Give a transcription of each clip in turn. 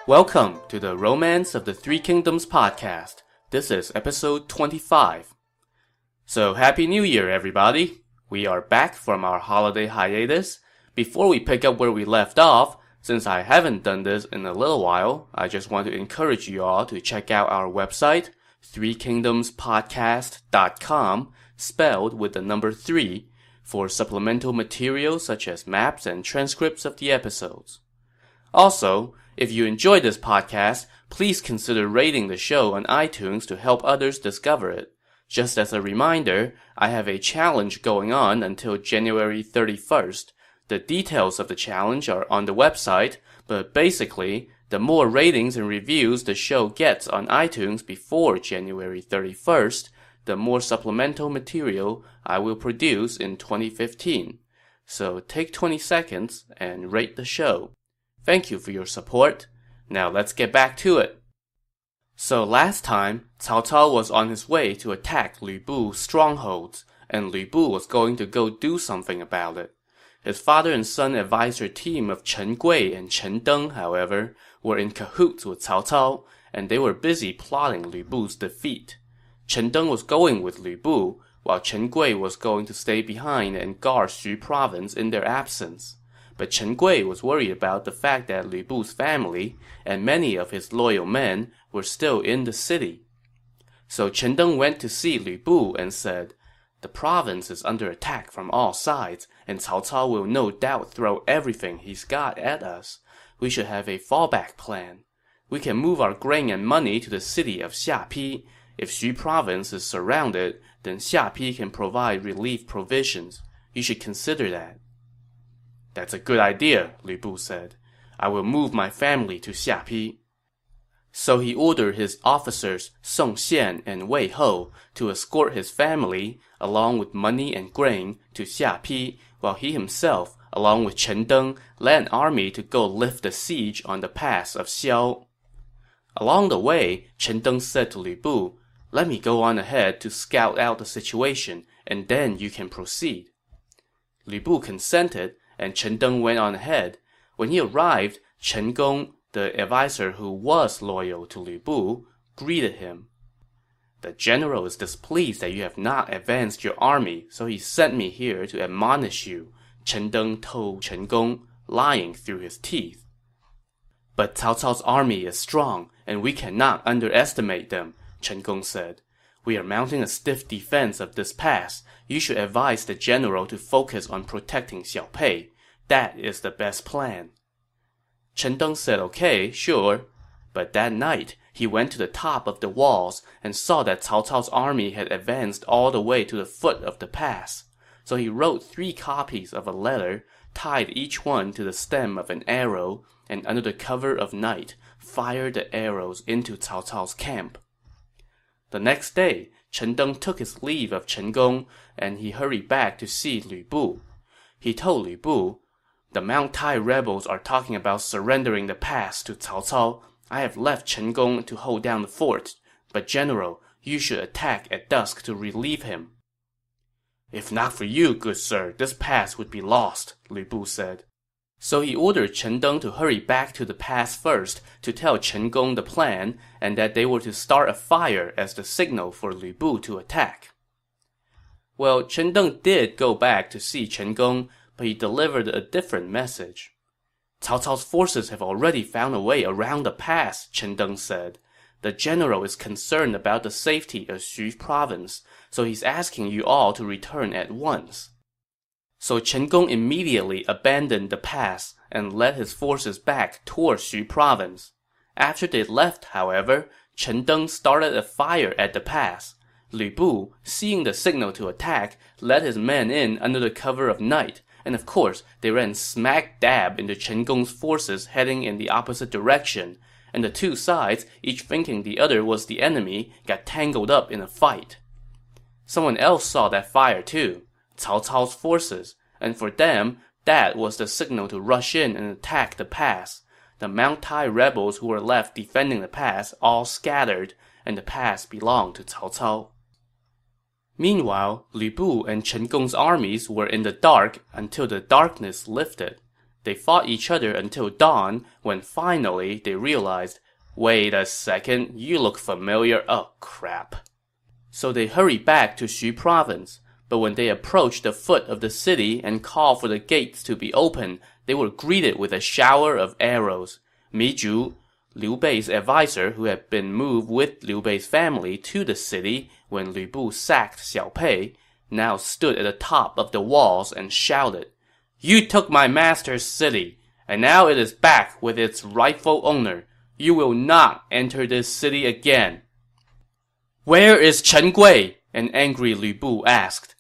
Welcome to the Romance of the Three Kingdoms podcast. This is episode 25. So Happy New Year, everybody. We are back from our holiday hiatus. Before we pick up where we left off, since I haven't done this in a little while, I just want to encourage you all to check out our website, threekingdomspodcast.com, spelled with the number 3, for supplemental materials such as maps and transcripts of the episodes. Also, if you enjoy this podcast, please consider rating the show on iTunes to help others discover it. Just as a reminder, I have a challenge going on until January 31st. The details of the challenge are on the website, but basically, the more ratings and reviews the show gets on iTunes before January 31st, the more supplemental material I will produce in 2015. So take 20 seconds and rate the show. Thank you for your support. Now let's get back to it. So last time, Cao Cao was on his way to attack Lü Bu's strongholds, and Lü Bu was going to go do something about it. His father and son advisor team of Chen Gui and Chen Deng, however, were in cahoots with Cao Cao, and they were busy plotting Lü Bu's defeat. Chen Deng was going with Lü Bu, while Chen Gui was going to stay behind and guard Xu province in their absence. But Chen Gui was worried about the fact that Lü Bu's family and many of his loyal men were still in the city. So Chen Deng went to see Lü Bu and said, "The province is under attack from all sides, and Cao Cao will no doubt throw everything he's got at us. We should have a fallback plan. We can move our grain and money to the city of Xiapi. If Xu province is surrounded, then Xiapi can provide relief provisions. You should consider that." "That's a good idea," Lü Bu said. "I will move my family to Xiapi." So he ordered his officers Song Xian and Wei Hou to escort his family, along with money and grain, to Xiapi, while he himself, along with Chen Deng, led an army to go lift the siege on the pass of Xiao. Along the way, Chen Deng said to Lü Bu, "Let me go on ahead to scout out the situation, and then you can proceed." Lü Bu consented, and Chen Deng went on ahead. When he arrived, Chen Gong, the advisor who was loyal to Lü Bu, greeted him. "The general is displeased that you have not advanced your army, so he sent me here to admonish you," Chen Deng told Chen Gong, lying through his teeth. "But Cao Cao's army is strong, and we cannot underestimate them," Chen Gong said. "We are mounting a stiff defense of this pass. You should advise the general to focus on protecting Xiaopei. That is the best plan." Chen Deng said okay, sure. But that night, he went to the top of the walls and saw that Cao Cao's army had advanced all the way to the foot of the pass. So he wrote 3 copies of a letter, tied each one to the stem of an arrow, and under the cover of night, fired the arrows into Cao Cao's camp. The next day, Chen Deng took his leave of Chen Gong, and he hurried back to see Lü Bu. He told Lü Bu, "The Mount Tai rebels are talking about surrendering the pass to Cao Cao. I have left Chen Gong to hold down the fort, but General, you should attack at dusk to relieve him." "If not for you, good sir, this pass would be lost," Lü Bu said. So he ordered Chen Deng to hurry back to the pass first to tell Chen Gong the plan, and that they were to start a fire as the signal for Lü Bu to attack. Well, Chen Deng did go back to see Chen Gong, but he delivered a different message. "Cao Cao's forces have already found a way around the pass," Chen Deng said. "The general is concerned about the safety of Xu province, so he's asking you all to return at once." So Chen Gong immediately abandoned the pass and led his forces back toward Xu province. After they left, however, Chen Deng started a fire at the pass. Lü Bu, seeing the signal to attack, led his men in under the cover of night, and of course, they ran smack dab into Chen Gong's forces heading in the opposite direction, and the two sides, each thinking the other was the enemy, got tangled up in a fight. Someone else saw that fire too, Cao Cao's forces, and for them, that was the signal to rush in and attack the pass. The Mount Tai rebels who were left defending the pass all scattered, and the pass belonged to Cao Cao. Meanwhile, Lü Bu and Chen Gong's armies were in the dark until the darkness lifted. They fought each other until dawn, when finally they realized, wait a second, you look familiar, oh crap. So they hurried back to Xu province, but when they approached the foot of the city and called for the gates to be opened, they were greeted with a shower of arrows. Mi Zhu, Liu Bei's advisor who had been moved with Liu Bei's family to the city when Lu Bu sacked Xiao Pei, now stood at the top of the walls and shouted, "You took my master's city, and now it is back with its rightful owner. You will not enter this city again." "Where is Chen Gui?" an angry Lu Bu asked.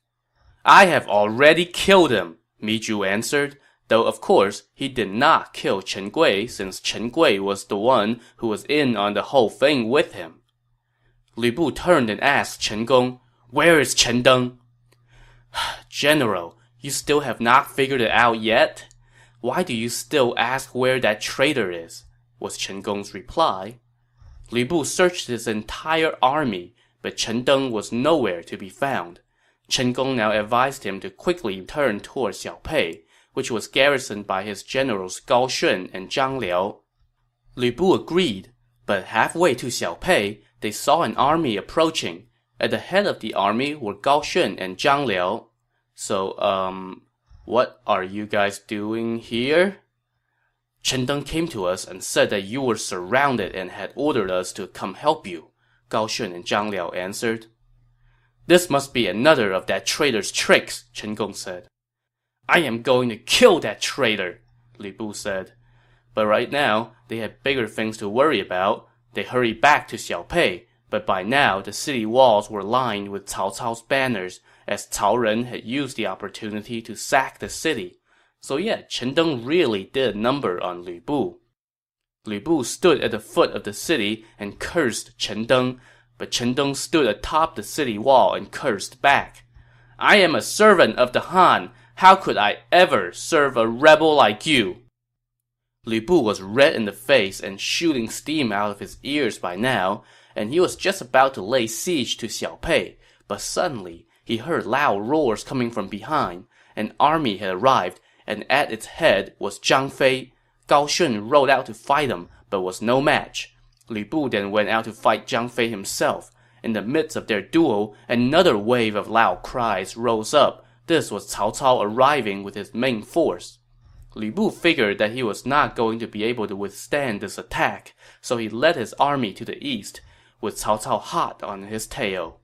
"I have already killed him," Mi Zhu answered, though of course he did not kill Chen Gui since Chen Gui was the one who was in on the whole thing with him. Lu Bu turned and asked Chen Gong, "Where is Chen Deng?" "General, you still have not figured it out yet? Why do you still ask where that traitor is?" was Chen Gong's reply. Lu Bu searched his entire army, but Chen Deng was nowhere to be found. Chen Gong now advised him to quickly turn toward Xiao Pei, which was garrisoned by his generals Gao Shun and Zhang Liao. Lu Bu agreed, but halfway to Xiao Pei, they saw an army approaching. At the head of the army were Gao Shun and Zhang Liao. "So, what are you guys doing here?" "Chen Deng came to us and said that you were surrounded and had ordered us to come help you," Gao Shun and Zhang Liao answered. "This must be another of that traitor's tricks," Chen Gong said. "I am going to kill that traitor," Lu Bu said. But right now, they had bigger things to worry about. They hurried back to Xiao Pei, but by now the city walls were lined with Cao Cao's banners, as Cao Ren had used the opportunity to sack the city. So yeah, Chen Deng really did a number on Lu Bu. Lu Bu stood at the foot of the city and cursed Chen Deng, but Chen Deng stood atop the city wall and cursed back. "I am a servant of the Han. How could I ever serve a rebel like you?" Lu Bu was red in the face and shooting steam out of his ears by now, and he was just about to lay siege to Xiao Pei, but suddenly he heard loud roars coming from behind. An army had arrived, and at its head was Zhang Fei. Gao Shun rode out to fight him, but was no match. Lu Bu then went out to fight Zhang Fei himself. In the midst of their duel, another wave of loud cries rose up. This was Cao Cao arriving with his main force. Lu Bu figured that he was not going to be able to withstand this attack, so he led his army to the east, with Cao Cao hot on his tail.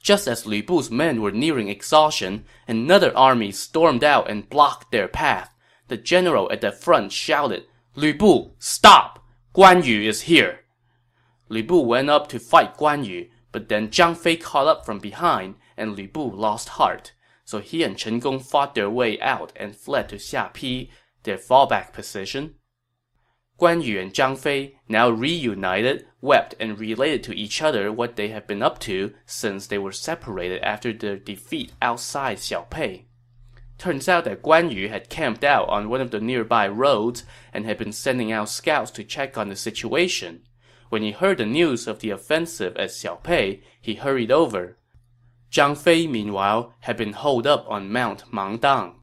Just as Lu Bu's men were nearing exhaustion, another army stormed out and blocked their path. The general at the front shouted, "Lu Bu, stop! Guan Yu is here!" Lu Bu went up to fight Guan Yu, but then Zhang Fei caught up from behind, and Lu Bu lost heart. So he and Chen Gong fought their way out and fled to Xia, their fallback position. Guan Yu and Zhang Fei, now reunited, wept and related to each other what they had been up to since they were separated after their defeat outside Xiao Pei. Turns out that Guan Yu had camped out on one of the nearby roads and had been sending out scouts to check on the situation. When he heard the news of the offensive at Xiao Pei, he hurried over. Zhang Fei, meanwhile, had been holed up on Mount Mangdang.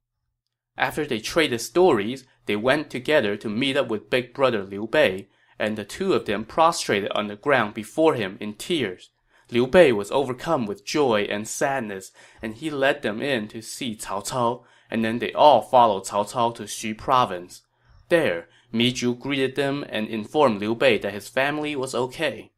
After they traded stories, they went together to meet up with big brother Liu Bei, and the two of them prostrated on the ground before him in tears. Liu Bei was overcome with joy and sadness, and he led them in to see Cao Cao, and then they all followed Cao Cao to Xu province. There, Mi Zhu greeted them and informed Liu Bei that his family was okay.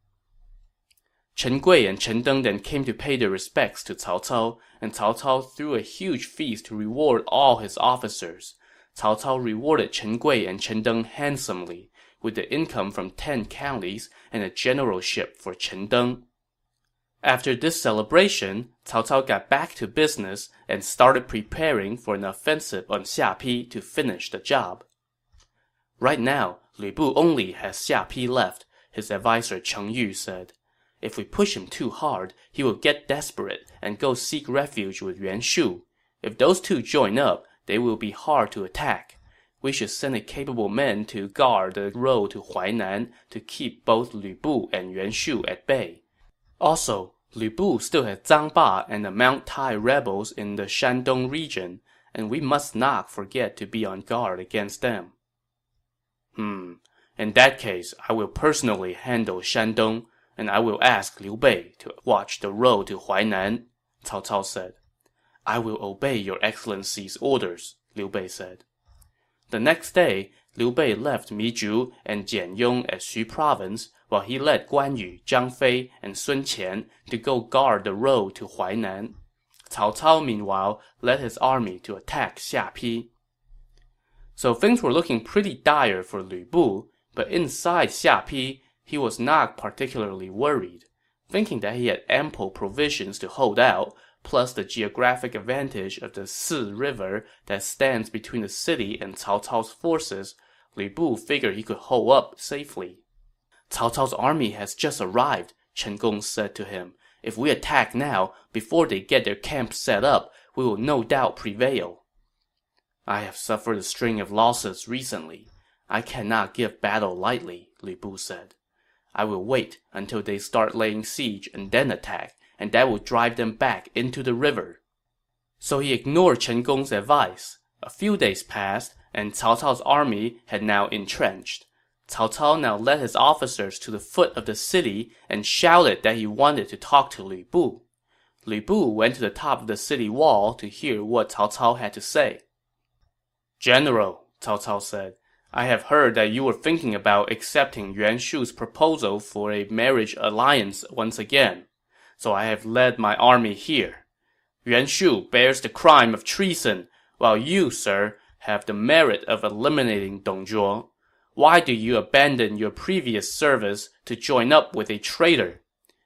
Chen Gui and Chen Deng then came to pay their respects to Cao Cao, and Cao Cao threw a huge feast to reward all his officers. Cao Cao rewarded Chen Gui and Chen Deng handsomely, with the income from 10 counties and a generalship for Chen Deng. After this celebration, Cao Cao got back to business and started preparing for an offensive on Xia to finish the job. Right now, Lu Bu only has Xia left, his advisor Cheng Yu said. If we push him too hard, he will get desperate and go seek refuge with Yuan Shu. If those two join up, they will be hard to attack. We should send a capable man to guard the road to Huainan to keep both Lu Bu and Yuan Shu at bay. Also, Lu Bu still has Zhang Ba and the Mount Tai rebels in the Shandong region. and we must not forget to be on guard against them. In that case, I will personally handle Shandong, and I will ask Liu Bei to watch the road to Huainan, Cao Cao said. I will obey your excellency's orders, Liu Bei said. The next day, Liu Bei left Mi Zhu and Jian Yong at Xu province, while he led Guan Yu, Zhang Fei, and Sun Qian to go guard the road to Huainan. Cao Cao, meanwhile, led his army to attack Xiapi. So things were looking pretty dire for Lu Bu, but inside Xiapi, he was not particularly worried. Thinking that he had ample provisions to hold out, plus the geographic advantage of the Si River that stands between the city and Cao Cao's forces, Lu Bu figured he could hold up safely. Cao Cao's army has just arrived, Chen Gong said to him. If we attack now, before they get their camp set up, we will no doubt prevail. I have suffered a string of losses recently. I cannot give battle lightly, Lu Bu said. I will wait until they start laying siege and then attack, and that will drive them back into the river. So he ignored Chen Gong's advice. A few days passed, and Cao Cao's army had now entrenched. Cao Cao now led his officers to the foot of the city and shouted that he wanted to talk to Lu Bu. Lu Bu went to the top of the city wall to hear what Cao Cao had to say. General, Cao Cao said, I have heard that you were thinking about accepting Yuan Shu's proposal for a marriage alliance once again. So I have led my army here. Yuan Shu bears the crime of treason, while you, sir, have the merit of eliminating Dong Zhuo. Why do you abandon your previous service to join up with a traitor?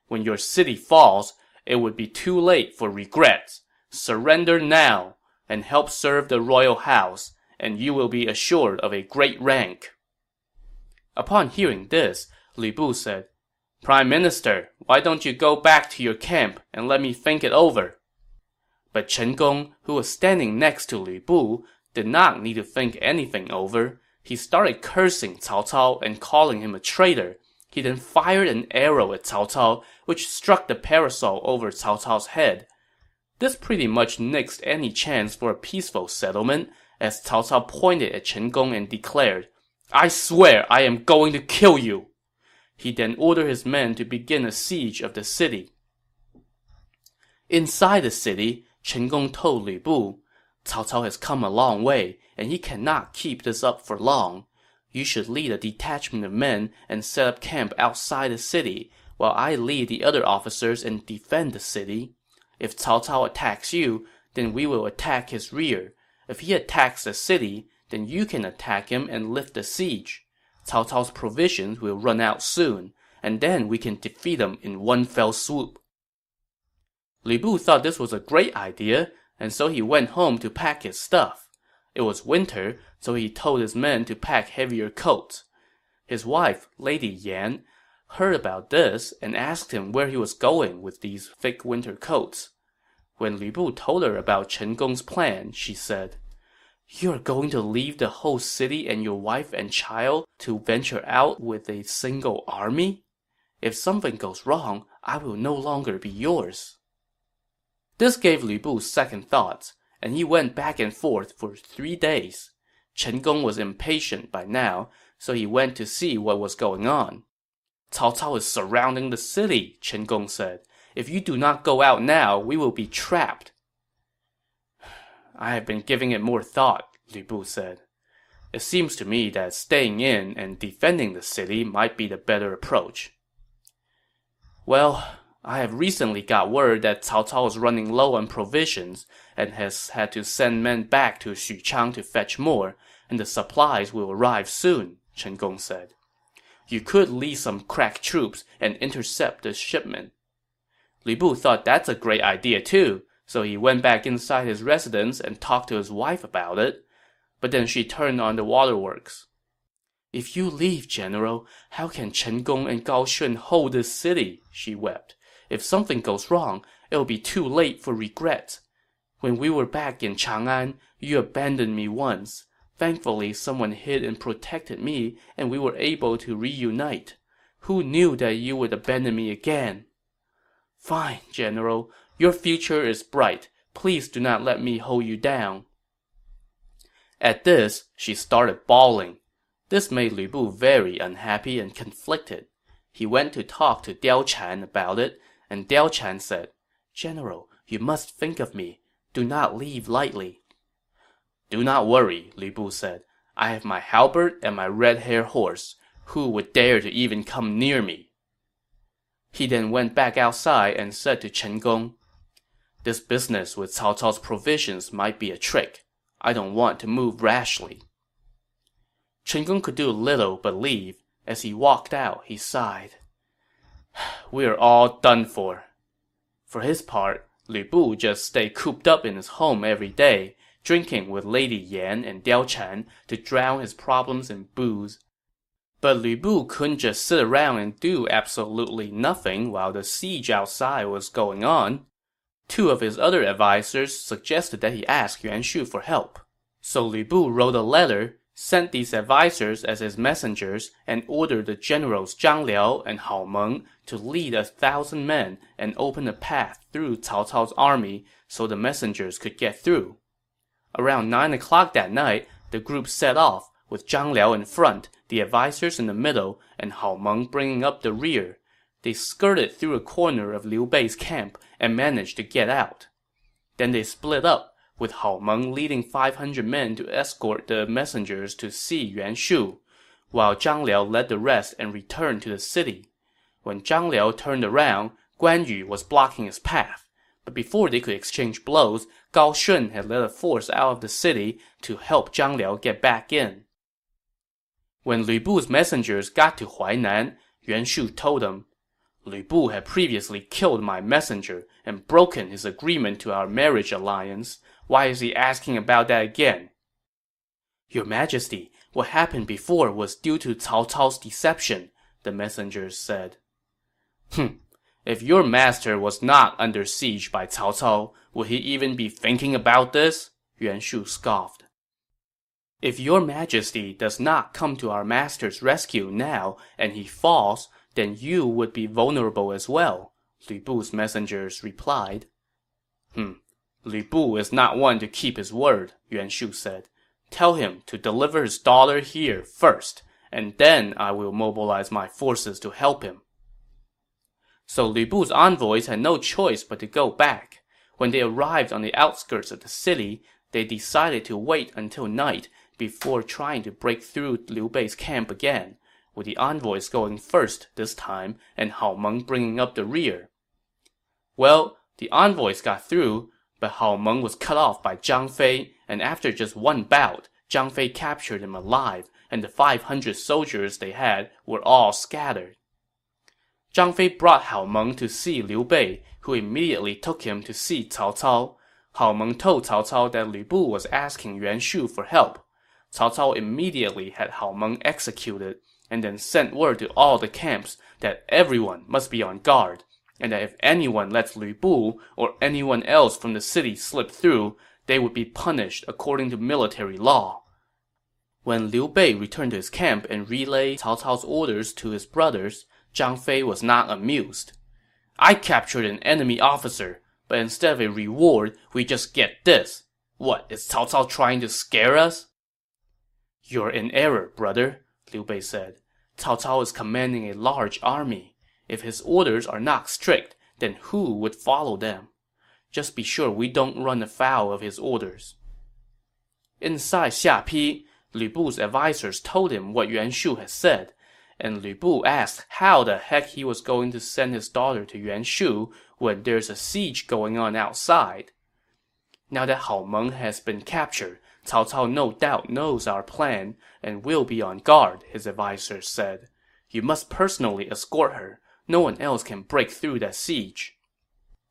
When your city falls, it would be too late for regrets. Surrender now, and help serve the royal house, and you will be assured of a great rank. Upon hearing this, Lu Bu said, Prime Minister, why don't you go back to your camp and let me think it over? But Chen Gong, who was standing next to Lu Bu, did not need to think anything over. He started cursing Cao Cao and calling him a traitor. He then fired an arrow at Cao Cao, which struck the parasol over Cao Cao's head. This pretty much nixed any chance for a peaceful settlement, as Cao Cao pointed at Chen Gong and declared, I swear I am going to kill you. He then ordered his men to begin a siege of the city. Inside the city, Chen Gong told Lu Bu, Cao Cao has come a long way, and he cannot keep this up for long. You should lead a detachment of men and set up camp outside the city, while I lead the other officers and defend the city. If Cao Cao attacks you, then we will attack his rear. If he attacks the city, then you can attack him and lift the siege. Cao Cao's provisions will run out soon, and then we can defeat him in one fell swoop. Lu Bu thought this was a great idea, and so he went home to pack his stuff. It was winter, so he told his men to pack heavier coats. His wife, Lady Yan, heard about this and asked him where he was going with these thick winter coats. When Lu Bu told her about Chen Gong's plan, she said, You are going to leave the whole city and your wife and child to venture out with a single army? If something goes wrong, I will no longer be yours. This gave Lu Bu second thoughts, and he went back and forth for 3 days. Chen Gong was impatient by now, so he went to see what was going on. Cao Cao is surrounding the city, Chen Gong said. If you do not go out now, we will be trapped. I have been giving it more thought, Lu Bu said. It seems to me that staying in and defending the city might be the better approach. Well, I have recently got word that Cao Cao is running low on provisions and has had to send men back to Xuchang to fetch more, and the supplies will arrive soon, Chen Gong said. You could lead some crack troops and intercept the shipment. Lu Bu thought that's a great idea too, so he went back inside his residence and talked to his wife about it. But then she turned on the waterworks. If you leave, General, how can Chen Gong and Gao Shun hold this city? She wept. If something goes wrong, it will be too late for regret. When we were back in Chang'an, you abandoned me once. Thankfully, someone hid and protected me, and we were able to reunite. Who knew that you would abandon me again? Fine, General. Your future is bright. Please do not let me hold you down. At this, she started bawling. This made Lu Bu very unhappy and conflicted. He went to talk to Diao Chan about it, and Diao Chan said, "General, you must think of me. Do not leave lightly." "Do not worry," Lu Bu said. "I have my halberd and my red-haired horse. Who would dare to even come near me?" He then went back outside and said to Chen Gong, "This business with Cao Cao's provisions might be a trick. I don't want to move rashly." Chen Gong could do little but leave. As he walked out, he sighed. "We're all done for." For his part, Lu Bu just stayed cooped up in his home every day, drinking with Lady Yan and Diao Chan to drown his problems in booze. But Lu Bu couldn't just sit around and do absolutely nothing while the siege outside was going on. Two of his other advisors suggested that he ask Yuan Shu for help. So Lu Bu wrote a letter, sent these advisors as his messengers, and ordered the generals Zhang Liao and Hao Meng to lead 1,000 men and open a path through Cao Cao's army so the messengers could get through. Around 9 o'clock that night, the group set off, with Zhang Liao in front, the advisors in the middle, and Hao Meng bringing up the rear. They skirted through a corner of Liu Bei's camp and managed to get out. Then they split up, with Hao Meng leading 500 men to escort the messengers to see Yuan Shu, while Zhang Liao led the rest and returned to the city. When Zhang Liao turned around, Guan Yu was blocking his path. But before they could exchange blows, Gao Shun had led a force out of the city to help Zhang Liao get back in. When Lu Bu's messengers got to Huainan, Yuan Shu told them, "Lu Bu had previously killed my messenger and broken his agreement to our marriage alliance. Why is he asking about that again?" "Your Majesty, what happened before was due to Cao Cao's deception," the messengers said. If your master was not under siege by Cao Cao, would he even be thinking about this?" Yuan Shu scoffed. "If your Majesty does not come to our master's rescue now and he falls, then you would be vulnerable as well," Lu Bu's messengers replied. "Lu Bu is not one to keep his word," Yuan Shu said. "Tell him to deliver his daughter here first, and then I will mobilize my forces to help him." So Lu Bu's envoys had no choice but to go back. When they arrived on the outskirts of the city, they decided to wait until night before trying to break through Liu Bei's camp again, with the envoys going first this time and Hao Meng bringing up the rear. Well, the envoys got through, but Hao Meng was cut off by Zhang Fei, and after just one bout, Zhang Fei captured him alive, and the 500 soldiers they had were all scattered. Zhang Fei brought Hao Meng to see Liu Bei, who immediately took him to see Cao Cao. Hao Meng told Cao Cao that Lu Bu was asking Yuan Shu for help. Cao Cao immediately had Hao Meng executed, and then sent word to all the camps that everyone must be on guard, and that if anyone lets Lu Bu or anyone else from the city slip through, they would be punished according to military law. When Liu Bei returned to his camp and relayed Cao Cao's orders to his brothers, Zhang Fei was not amused. "I captured an enemy officer, but instead of a reward, we just get this. What, is Cao Cao trying to scare us?" "You're in error, brother," Liu Bei said. "Cao Cao is commanding a large army. If his orders are not strict, then who would follow them? Just be sure we don't run afoul of his orders." Inside Xiapi, Lu Bu's advisors told him what Yuan Shu had said, and Lu Bu asked how the heck he was going to send his daughter to Yuan Shu when there's a siege going on outside. "Now that Hao Meng has been captured, Cao Cao no doubt knows our plan and will be on guard," his advisors said. "You must personally escort her. No one else can break through that siege."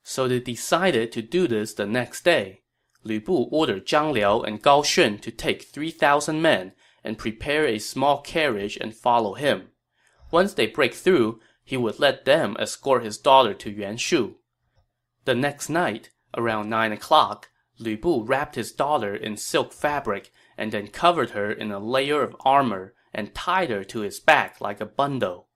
So they decided to do this the next day. Lu Bu ordered Zhang Liao and Gao Shun to take 3,000 men and prepare a small carriage and follow him. Once they break through, he would let them escort his daughter to Yuan Shu. The next night, around 9 o'clock, Lu Bu wrapped his daughter in silk fabric and then covered her in a layer of armor and tied her to his back like a bundle.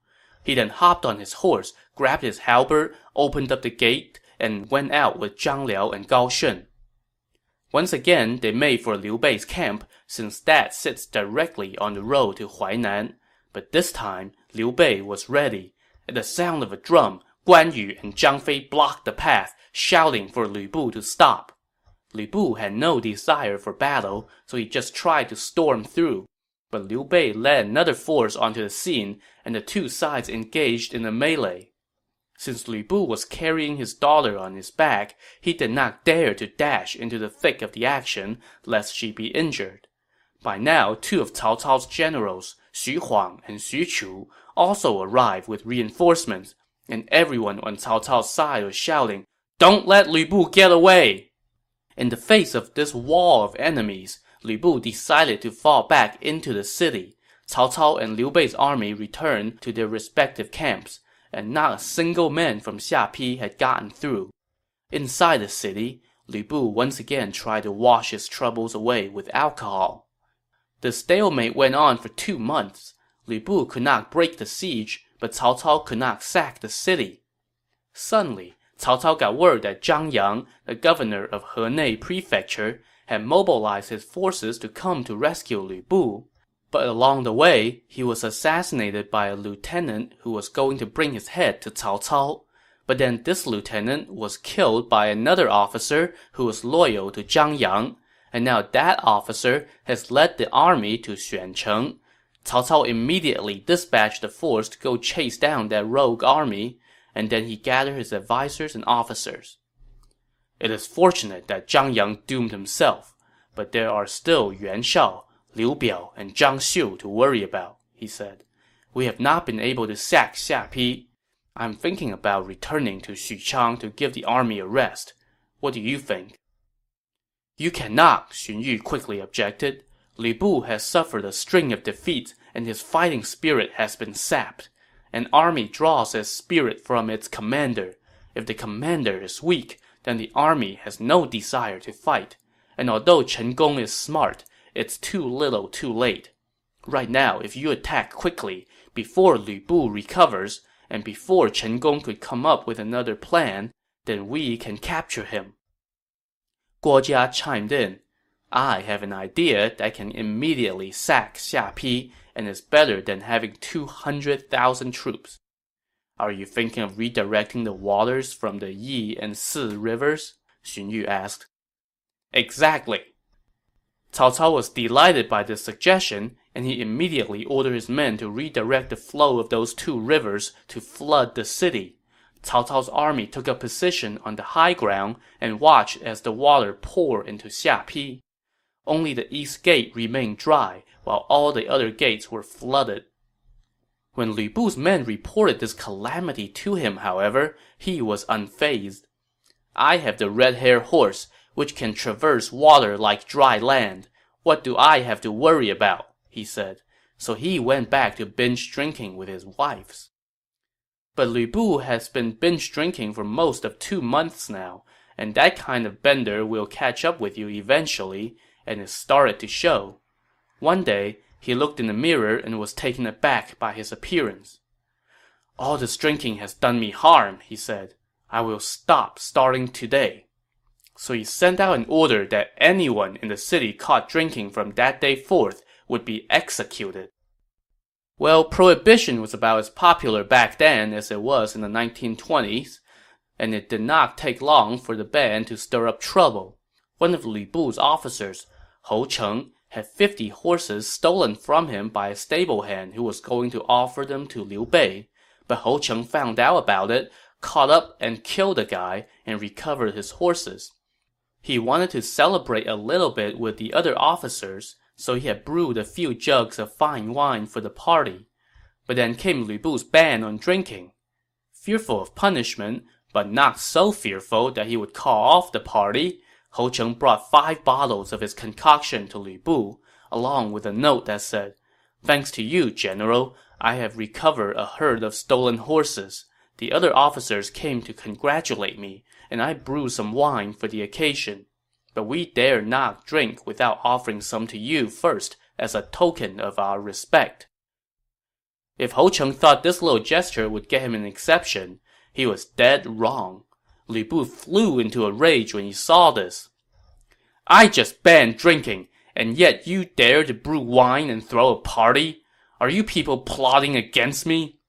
He then hopped on his horse, grabbed his halberd, opened up the gate, and went out with Zhang Liao and Gao Shun. Once again, they made for Liu Bei's camp, since that sits directly on the road to Huainan. But this time, Liu Bei was ready. At the sound of a drum, Guan Yu and Zhang Fei blocked the path, shouting for Lu Bu to stop. Lu Bu had no desire for battle, so he just tried to storm through. But Liu Bei led another force onto the scene, and the two sides engaged in a melee. Since Lu Bu was carrying his daughter on his back, he did not dare to dash into the thick of the action, lest she be injured. By now, two of Cao Cao's generals, Xu Huang and Xu Chu, also arrived with reinforcements, and everyone on Cao Cao's side was shouting, "Don't let Lu Bu get away!" In the face of this wall of enemies, Lu Bu decided to fall back into the city. Cao Cao and Liu Bei's army returned to their respective camps, and not a single man from Xiapi had gotten through. Inside the city, Lu Bu once again tried to wash his troubles away with alcohol. The stalemate went on for 2 months. Lu Bu could not break the siege, but Cao Cao could not sack the city. Suddenly, Cao Cao got word that Zhang Yang, the governor of Henei Prefecture, had mobilized his forces to come to rescue Lu Bu. But along the way, he was assassinated by a lieutenant who was going to bring his head to Cao Cao. But then this lieutenant was killed by another officer who was loyal to Zhang Yang, and now that officer has led the army to Xuancheng. Cao Cao immediately dispatched a force to go chase down that rogue army, and then he gathered his advisors and officers. It is fortunate that Zhang Yang doomed himself, but there are still Yuan Shao, Liu Biao, and Zhang Xiu to worry about, he said. We have not been able to sack Xiapi. I'm thinking about returning to Xuchang to give the army a rest. What do you think? You cannot, Xun Yu quickly objected. Lu Bu has suffered a string of defeats, and his fighting spirit has been sapped. An army draws its spirit from its commander. If the commander is weak, then the army has no desire to fight. And although Chen Gong is smart, it's too little too late. Right now, if you attack quickly, before Lu Bu recovers, and before Chen Gong could come up with another plan, then we can capture him. Guo Jia chimed in. I have an idea that can immediately sack Xiapi, and is better than having 200,000 troops. Are you thinking of redirecting the waters from the Yi and Si rivers? Xun Yu asked. Exactly. Cao Cao was delighted by this suggestion, and he immediately ordered his men to redirect the flow of those two rivers to flood the city. Cao Cao's army took up position on the high ground and watched as the water poured into Xiapi. Only the east gate remained dry, while all the other gates were flooded. When Lu Bu's men reported this calamity to him, however, he was unfazed. I have the red-haired horse, which can traverse water like dry land. What do I have to worry about? He said. So he went back to binge drinking with his wives. But Lu Bu has been binge drinking for most of 2 months now, and that kind of bender will catch up with you eventually, and it started to show. One day, he looked in the mirror and was taken aback by his appearance. All this drinking has done me harm, he said. I will stop starting today. So he sent out an order that anyone in the city caught drinking from that day forth would be executed. Well, prohibition was about as popular back then as it was in the 1920s, and it did not take long for the band to stir up trouble. One of Lu Bu's officers, Hou Cheng, had 50 horses stolen from him by a stable hand who was going to offer them to Liu Bei, but Hou Cheng found out about it, caught up and killed the guy, and recovered his horses. He wanted to celebrate a little bit with the other officers, so he had brewed a few jugs of fine wine for the party. But then came Lu Bu's ban on drinking. Fearful of punishment, but not so fearful that he would call off the party, Hou Cheng brought 5 bottles of his concoction to Lu Bu, along with a note that said, Thanks to you, General, I have recovered a herd of stolen horses. The other officers came to congratulate me, and I brewed some wine for the occasion. But we dare not drink without offering some to you first as a token of our respect. If Hou Cheng thought this little gesture would get him an exception, he was dead wrong. Lu Bu flew into a rage when he saw this. I just banned drinking, and yet you dare to brew wine and throw a party? Are you people plotting against me?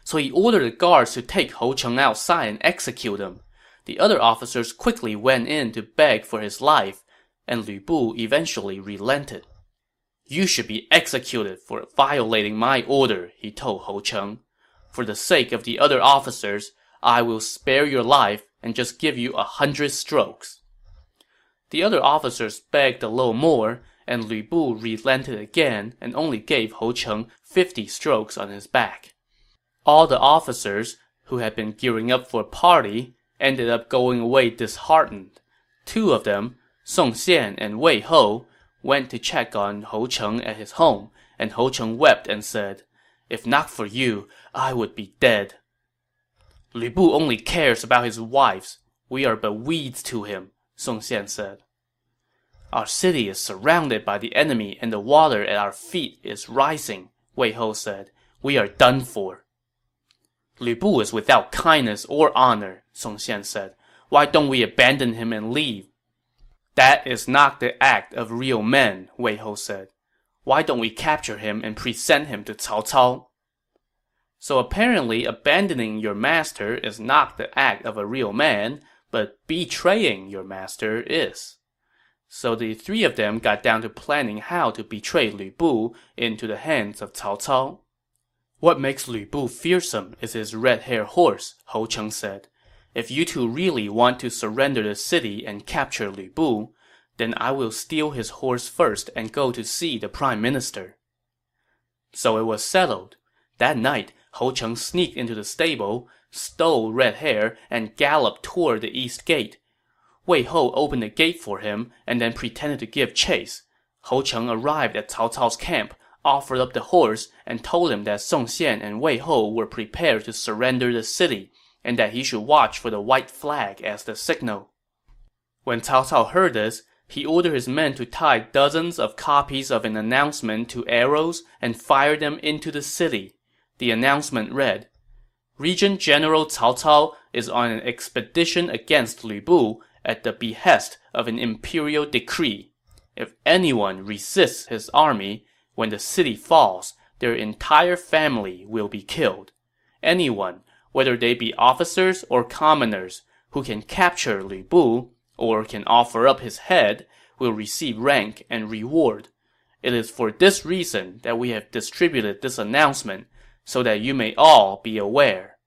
So he ordered the guards to take Hou Cheng outside and execute him. The other officers quickly went in to beg for his life, and Lu Bu eventually relented. You should be executed for violating my order, he told Hou Cheng. For the sake of the other officers, I will spare your life and just give you 100 strokes. The other officers begged a little more, and Lu Bu relented again and only gave Hou Cheng 50 strokes on his back. All the officers, who had been gearing up for a party, ended up going away disheartened. Two of them, Song Xian and Wei Hou, went to check on Hou Cheng at his home, and Hou Cheng wept and said, "If not for you, I would be dead." Lu Bu only cares about his wives. We are but weeds to him, Song Xian said. Our city is surrounded by the enemy and the water at our feet is rising, Wei Hou said. We are done for. Lu Bu is without kindness or honor, Song Xian said. Why don't we abandon him and leave? That is not the act of real men, Wei Hou said. Why don't we capture him and present him to Cao Cao? So apparently abandoning your master is not the act of a real man, but betraying your master is. So the three of them got down to planning how to betray Lu Bu into the hands of Cao Cao. What makes Lu Bu fearsome is his red-haired horse, Hou Cheng said. If you two really want to surrender the city and capture Lu Bu, then I will steal his horse first and go to see the prime minister. So it was settled. That night, Hou Cheng sneaked into the stable, stole red hair, and galloped toward the east gate. Wei Hou opened the gate for him and then pretended to give chase. Hou Cheng arrived at Cao Cao's camp, offered up the horse, and told him that Song Xian and Wei Hou were prepared to surrender the city, and that he should watch for the white flag as the signal. When Cao Cao heard this, he ordered his men to tie dozens of copies of an announcement to arrows and fire them into the city. The announcement read, Regent General Cao Cao is on an expedition against Lu Bu at the behest of an imperial decree. If anyone resists his army, when the city falls, their entire family will be killed. Anyone, whether they be officers or commoners, who can capture Lu Bu, or can offer up his head, will receive rank and reward. It is for this reason that we have distributed this announcement, so that you may all be aware.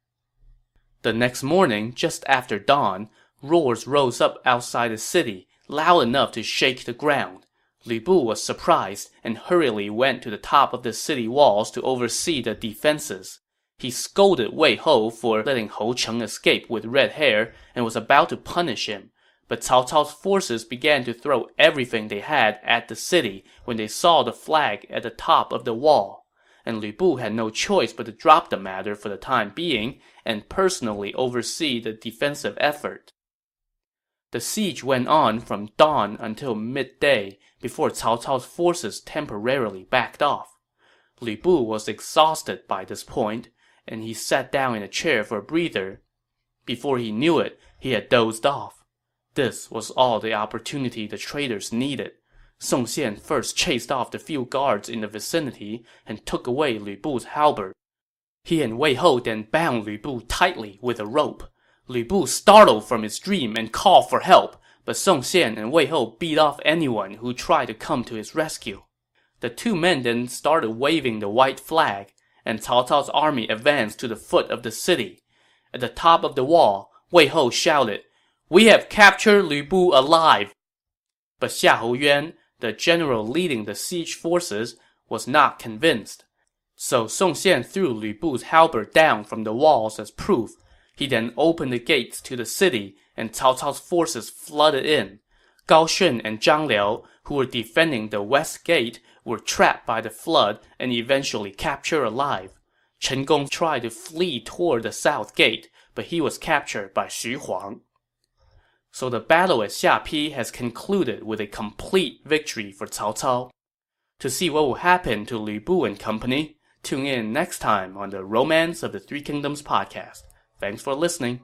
The next morning, just after dawn, roars rose up outside the city, loud enough to shake the ground. Lu Bu was surprised and hurriedly went to the top of the city walls to oversee the defenses. He scolded Wei Hou for letting Hou Cheng escape with red hair and was about to punish him. But Cao Cao's forces began to throw everything they had at the city when they saw the flag at the top of the wall. And Lu Bu had no choice but to drop the matter for the time being and personally oversee the defensive effort. The siege went on from dawn until midday before Cao Cao's forces temporarily backed off. Lu Bu was exhausted by this point, and he sat down in a chair for a breather. Before he knew it, he had dozed off. This was all the opportunity the traitors needed. Song Xian first chased off the few guards in the vicinity and took away Lu Bu's halberd. He and Wei Hou then bound Lu Bu tightly with a rope. Lu Bu startled from his dream and called for help, but Song Xian and Wei Hou beat off anyone who tried to come to his rescue. The two men then started waving the white flag, and Cao Cao's army advanced to the foot of the city. At the top of the wall, Wei Hou shouted, "We have captured Lu Bu alive!" But Xiahou Yuan, the general leading the siege forces, was not convinced. So Song Xian threw Lu Bu's halberd down from the walls as proof. He then opened the gates to the city, and Cao Cao's forces flooded in. Gao Shun and Zhang Liao, who were defending the west gate, were trapped by the flood and eventually captured alive. Chen Gong tried to flee toward the south gate, but he was captured by Xu Huang. So the battle at Xiapi has concluded with a complete victory for Cao Cao. To see what will happen to Lu Bu and company, tune in next time on the Romance of the Three Kingdoms podcast. Thanks for listening.